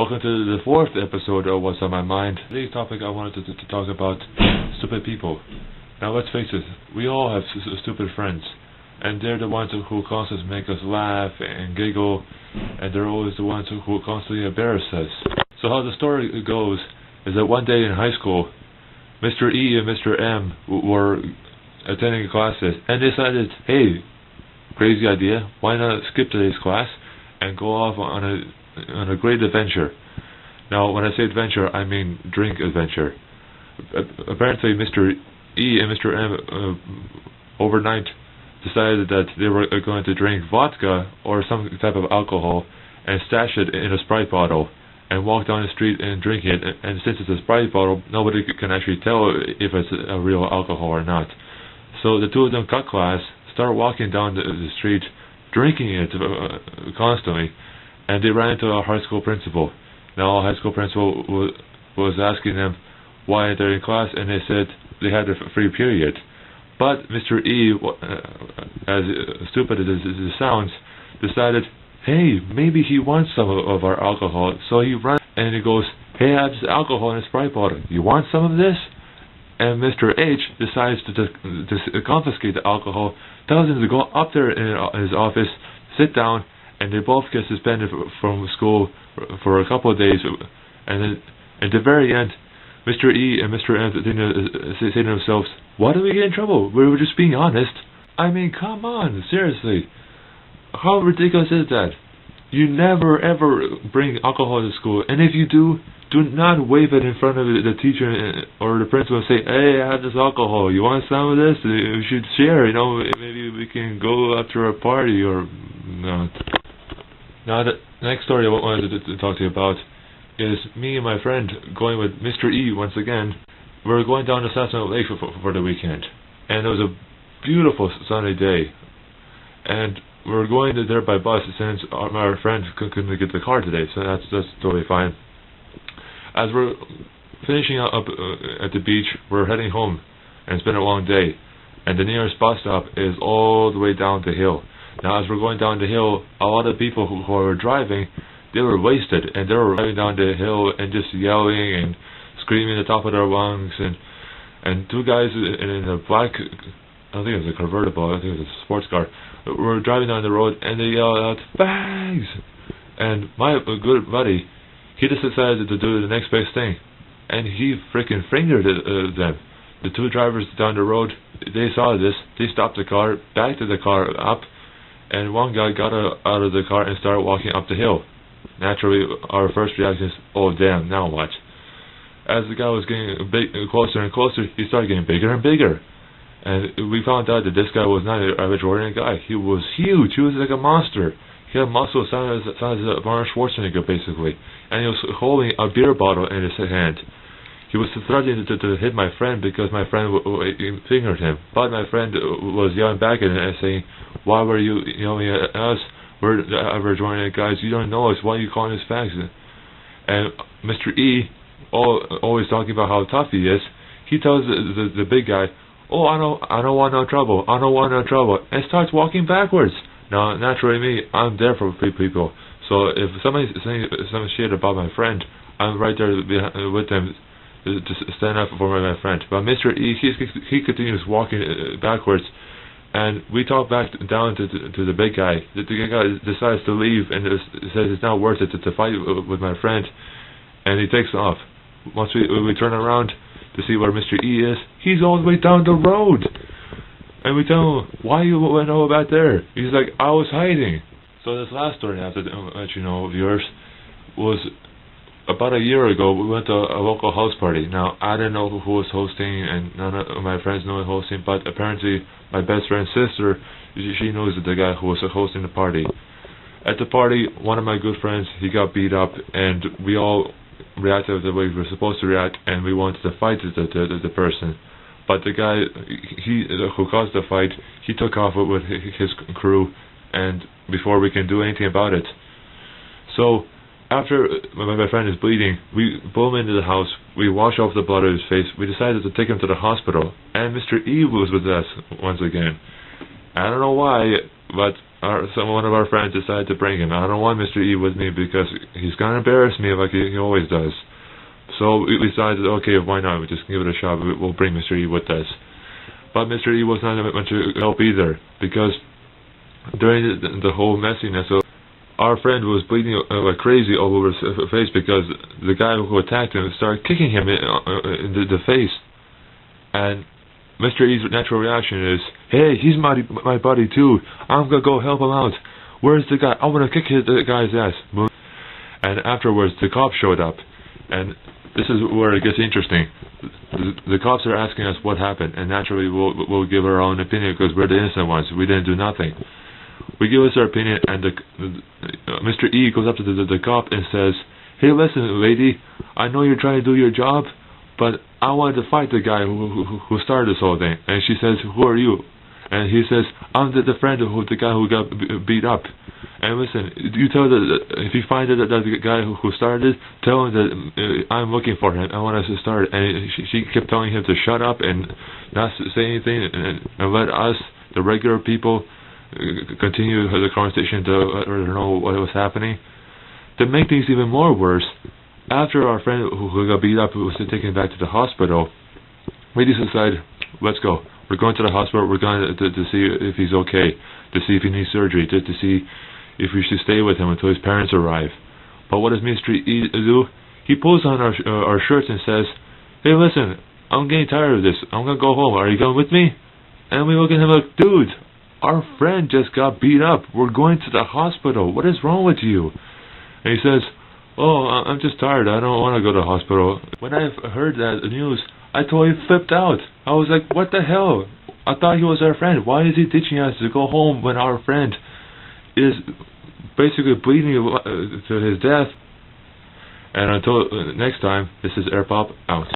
Welcome to the fourth episode of What's on My Mind. Today's topic I wanted to talk about stupid people. Now let's face it, we all have stupid friends, and they're the ones who constantly make us laugh and giggle, and they're always the ones who constantly embarrass us. So how the story goes is that one day in high school, Mr. E and Mr. M were attending classes and decided, hey, crazy idea, why not skip today's class and go off on a great adventure. Now when I say adventure, I mean drink adventure. Apparently Mr. E and Mr. M overnight decided that they were going to drink vodka or some type of alcohol and stash it in a Sprite bottle and walk down the street and drink it, and since it's a Sprite bottle, nobody can actually tell if it's a real alcohol or not. So the two of them cut class, started walking down the street, drinking it constantly, and they ran into our high school principal. Now our high school principal was asking them why they're in class, and they said they had a free period. But Mr. E, as stupid as it sounds, decided, hey, maybe he wants some of our alcohol. So he runs and he goes, hey, I have this alcohol in a Sprite bottle. You want some of this? And Mr. H decides to confiscate the alcohol, tells him to go up there in his office, sit down, and they both get suspended from school for a couple of days. And then at the very end, Mr. E and Mr. M say to themselves, why did we get in trouble? We were just being honest. I mean, come on, seriously. How ridiculous is that? You never ever bring alcohol to school, and if you do not wave it in front of the teacher or the principal and say, hey, I have this alcohol, you want some of this? We should share, maybe we can go after a party or not. Now the next story I wanted to talk to you about is me and my friend going with Mr. E once again. We were going down to Sassanoo Lake for the weekend, and it was a beautiful sunny day, and we were going there by bus since our friend couldn't get the car today, so that's totally fine. As we're finishing up at the beach, we're heading home, and it's been a long day, and the nearest bus stop is all the way down the hill. Now as we're going down the hill, a lot of people who were driving, they were wasted, and they were driving down the hill and just yelling and screaming at the top of their lungs, and two guys in a black, I think it was a convertible, I think it was a sports car, were driving down the road and they yelled out, bags! And my good buddy, he just decided to do the next best thing, and he freaking fingered them. The two drivers down the road, they saw this, they stopped the car, backed the car up, and one guy got out of the car and started walking up the hill. Naturally, our first reaction is, oh damn, now what? As the guy was getting closer and closer, he started getting bigger and bigger. And we found out that this guy was not an average ordinary guy. He was huge. He was like a monster. He had muscles size of Arnold Schwarzenegger, basically. And he was holding a beer bottle in his hand. He was threatening to hit my friend because my friend fingered him. But my friend was yelling back at him and saying, why were you yelling at us? We're the average ordinary guys. You don't know us. Why are you calling us fags? And Mr. E, always talking about how tough he is, he tells the big guy, oh, I don't want no trouble. I don't want no trouble. And starts walking backwards. Now, naturally me, I'm there for people. So if somebody's saying some shit about my friend, I'm right there with them to stand up for my friend. But Mr. E, he continues walking backwards. And we talk back down to the big guy. The big guy decides to leave and says it's not worth it to fight with my friend. And he takes off. Once we turn around to see where Mr. E is, he's all the way down the road. And we tell him, why you went over back there? He's like, I was hiding. So this last story I have to let you know, viewers, was about a year ago. We went to a local house party. Now I didn't know who was hosting, and none of my friends knew who was hosting, but apparently my best friend's sister, she knows the guy who was hosting the party. At the party, one of my good friends, he got beat up, and we all reacted the way we were supposed to react, and we wanted to fight the person. But the guy who caused the fight, he took off with his crew, and before we can do anything about it. So after my friend is bleeding, we pull him into the house, we wash off the blood on his face, we decided to take him to the hospital, and Mr. E was with us once again. I don't know why, but one of our friends decided to bring him. I don't want Mr. E with me because he's gonna embarrass me like he always does. So we decided, okay, why not? We just give it a shot. We'll bring Mr. E with us. But Mr. E was not much help either, because during the whole messiness, our friend was bleeding like crazy all over his face because the guy who attacked him started kicking him in the face. And Mr. E's natural reaction is, hey, he's my buddy too. I'm gonna go help him out. Where's the guy? I'm gonna kick the guy's ass. And afterwards, the cops showed up. And this is where it gets interesting. The cops are asking us what happened, and naturally we'll give our own opinion because we're the innocent ones. We didn't do nothing. We give us our opinion, and Mr. E goes up to the cop and says, hey, listen, lady, I know you're trying to do your job, but I wanted to fight the guy who started this whole thing. And she says, who are you? And he says, I'm the friend of the guy who got beat up. And listen, you tell if you find that the guy who started it, tell him that I'm looking for him. I want us to start. And she kept telling him to shut up and not say anything and let us, the regular people, continue the conversation to know what was happening. To make things even more worse, after our friend who got beat up was taken back to the hospital, we just decided, let's go. We're going to the hospital. We're going to see if he's okay, to see if he needs surgery, to see if we should stay with him until his parents arrive. But what does Mr. E do? He pulls on our shirts and says, hey, listen, I'm getting tired of this. I'm going to go home. Are you going with me? And we look at him like, dude, our friend just got beat up. We're going to the hospital. What is wrong with you? And he says, oh, I'm just tired. I don't want to go to the hospital. When I heard that news, I totally flipped out. I was like, what the hell? I thought he was our friend. Why is he teaching us to go home when our friend is basically bleeding to his death? And until next time, this is Airpop out.